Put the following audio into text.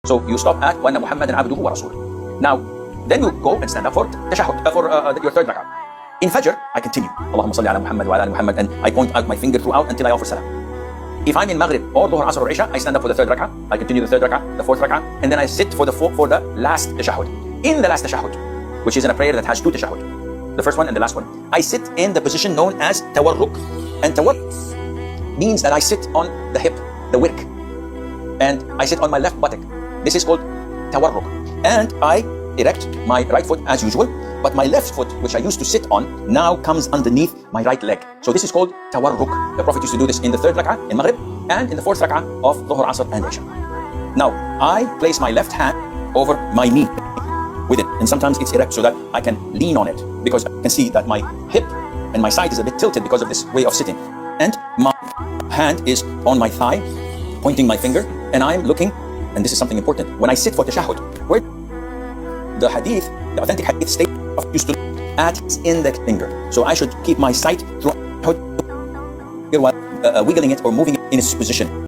So you stop at وَأَنَّ مُحَمَّدًا عَبْدُهُ وَرَسُولُهُ. Now, then you go and stand up for tashahhud, for your third rak'ah. In Fajr, I continue. Allahumma salli ala Muhammad wa ala ali Muhammad, and I point out my finger throughout until I offer salam. If I'm in Maghrib or Dhuhr, Asr or Isha, I stand up for the third rak'ah. I continue the third rak'ah, the fourth rak'ah, and then I sit for the last tashahhud. In the last tashahhud, which is in a prayer that has two tashahhud, the first one and the last one, I sit in the position known as tawarruk. And tawarruk means that I sit on the hip, the wirk, and I sit on my left buttock. This is called tawarruk. And I erect my right foot as usual, but my left foot, which I used to sit on, now comes underneath my right leg. So this is called tawarruk. The Prophet used to do this in the third rak'ah in Maghrib and in the fourth rak'ah of Dhuhr, Asr and Isha. Now, I place my left hand over my knee with it, and sometimes it's erect so that I can lean on it, because I can see that my hip and my side is a bit tilted because of this way of sitting. And my hand is on my thigh, pointing my finger, and I'm looking, and this is something important, when I sit for tashahhud, where the hadith, the authentic hadith states used to look at his index finger. So I should keep my sight throughout while wiggling it or moving it in its position.